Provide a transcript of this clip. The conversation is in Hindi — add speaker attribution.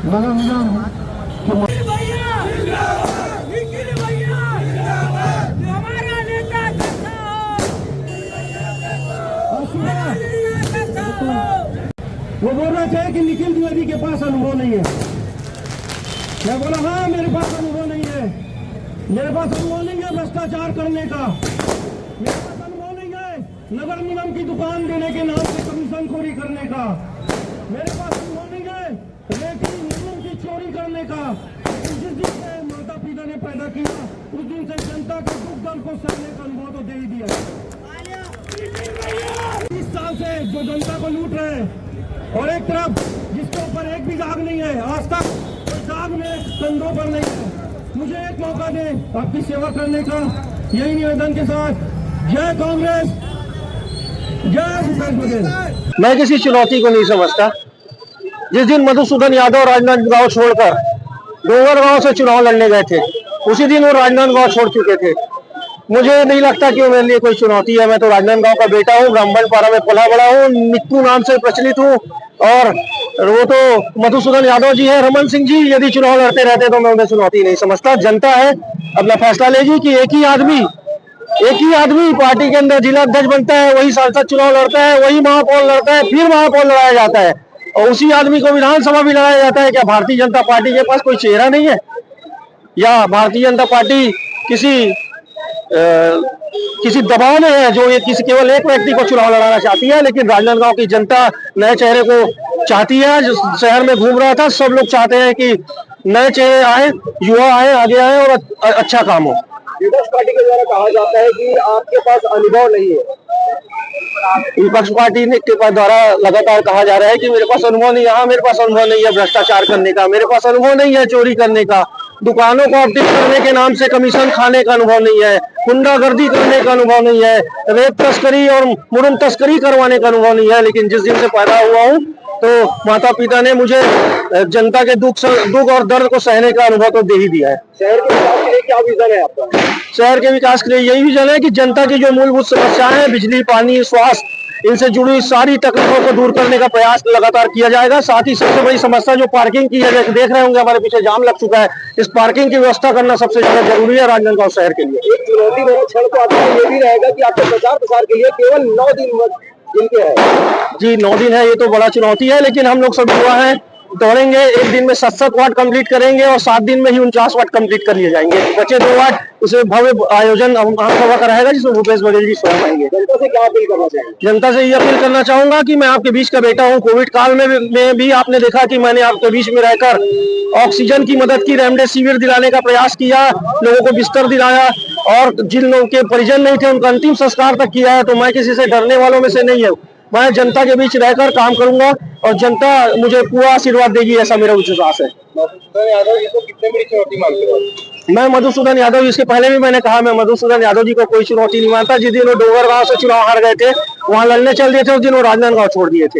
Speaker 1: नगर निगम वो बोल रहे थे कि निखिल द्विवेदी के पास अनुभव नहीं है। मैं बोला हाँ मेरे पास अनुभव नहीं है, मेरे पास अनुभव नहीं है भ्रष्टाचार करने का, मेरे पास अनुभव नहीं है नगर निगम की दुकान देने के नाम से कमीशन खोरी करने का, मेरे पास अनुभव नहीं है रेती निगम की चोरी करने का। जिस दिन से माता पिता ने पैदा किया उस दिन से जनता के दुख दर्द को सहने का अनुभव तो दे ही दिया। 30 साल से जो जनता को लूट रहे हैं और एक तरफ जिसके ऊपर एक भी दाग नहीं है, आज तक कोई दाग मेरे कंधों पर नहीं है। मुझे एक मौका दे आपकी सेवा करने का, यही निवेदन के साथ जय कांग्रेस, जय भूपेश बघेल।
Speaker 2: मैं किसी चुनौती को नहीं समझता। जिस दिन मधुसूदन यादव राजनांदगांव छोड़कर डोंगरगांव से चुनाव लड़ने गए थे, उसी दिन वो राजनांदगांव छोड़ चुके थे। मुझे नहीं लगता कि वो मेरे लिए कोई चुनौती है। मैं तो राजनांदगांव का बेटा हूँ, ब्राह्मणपारा में पला बड़ा हूँ, निक्कू नाम से प्रचलित हूँ। और वो तो मधुसूदन यादव जी है, रमन सिंह जी यदि चुनाव लड़ते रहते तो मैं उन्हें चुनौती नहीं समझता। जनता है, अपना फैसला लेगी कि एक ही आदमी पार्टी के अंदर जिला अध्यक्ष बनता है, वही सांसद चुनाव लड़ता है, वही महापौर लड़ता है, फिर महापौर लड़ाया जाता है और उसी आदमी को विधानसभा भी लड़ाया जाता है। क्या भारतीय जनता पार्टी के पास कोई चेहरा नहीं है, या भारतीय जनता पार्टी किसी दबाव में है जो ये किसी केवल एक व्यक्ति को चुनाव लड़ाना चाहती है? लेकिन राजनांदगांव की जनता नए चेहरे को चाहती है। जो शहर में घूम रहा था, सब लोग चाहते हैं कि नए चेहरे आए, युवा आए, आगे आए और अच्छा काम हो।
Speaker 3: विपक्ष पार्टी के द्वारा कहा जाता है कि आपके पास अनुभव नहीं है।
Speaker 2: विपक्ष पार्टी के द्वारा लगातार कहा जा रहा है कि मेरे पास अनुभव नहीं है। हाँ, मेरे पास अनुभव नहीं है भ्रष्टाचार करने का, मेरे पास अनुभव नहीं है चोरी करने का, दुकानों को अपडेट करने के नाम से कमीशन खाने का अनुभव नहीं है, गुंडागर्दी करने का अनुभव नहीं है, रेप तस्करी और मुरम तस्करी करवाने का अनुभव नहीं है। लेकिन जिस दिन से पैदा हुआ हूँ तो माता पिता ने मुझे जनता के दुख और दर्द को सहने का अनुभव तो दे ही दिया है।
Speaker 3: शहर के विकास के लिए क्या विजन है आपका?
Speaker 2: शहर के विकास के लिए यही विजन है कि जनता की जो मूलभूत समस्याएं हैं, बिजली, पानी, स्वास्थ्य, इनसे जुड़ी सारी तकलीफों को दूर करने का प्रयास लगातार किया जाएगा। साथ ही सबसे बड़ी समस्या जो पार्किंग की है, देख रहे होंगे हमारे पीछे जाम लग चुका है, इस पार्किंग की व्यवस्था करना सबसे ज्यादा जरूरी है राजनांदगांव शहर के लिए।
Speaker 3: एक चुनौती मेरा क्षण को आपको ये भी रहेगा कि आपके प्रचार प्रसार के लिए केवल 9 दिन के है।
Speaker 2: जी 9 दिन है, ये तो बड़ा चुनौती है, लेकिन हम लोग सब युवा हैं, दौड़ेंगे। एक दिन में 7 वार्ड कंप्लीट करेंगे और 7 दिन में ही 49 वार्ड कंप्लीट कर लिए जाएंगे। बचे 2 वार्ड, उसमें भव्य आयोजन आमसभा का रहेगा जिसमें भूपेश बघेल जी स्वयं आएंगे।
Speaker 3: जनता से क्या अपील करना चाहिए?
Speaker 2: जनता से ये अपील करना चाहूंगा कि मैं आपके बीच का बेटा हूँ। कोविड काल में भी आपने देखा कि मैंने आपके बीच में रहकर ऑक्सीजन की मदद की, रेमडेसिविर दिलाने का प्रयास किया, लोगों को बिस्तर दिलाया और जिन लोगों के परिजन नहीं थे उनका अंतिम संस्कार तक किया है। तो मैं किसी से डरने वालों में से नहीं हूँ। मैं जनता के बीच रहकर काम करूंगा और जनता मुझे पूरा आशीर्वाद देगी, ऐसा मेरा विश्वास है।
Speaker 3: मधुसूदन यादव जी को कितने बड़ी चुनौती मानते हो?
Speaker 2: मैं मधुसूदन यादव, इसके पहले भी मैंने कहा, मैं मधुसूदन यादव जी को कोई चुनौती नहीं मानता। जिस दिन वो डोंगरगांव से चुनाव हार गए थे, वहां लड़ने चल दिए थे, उस दिन वो राजनांदगांव छोड़ दिए थे।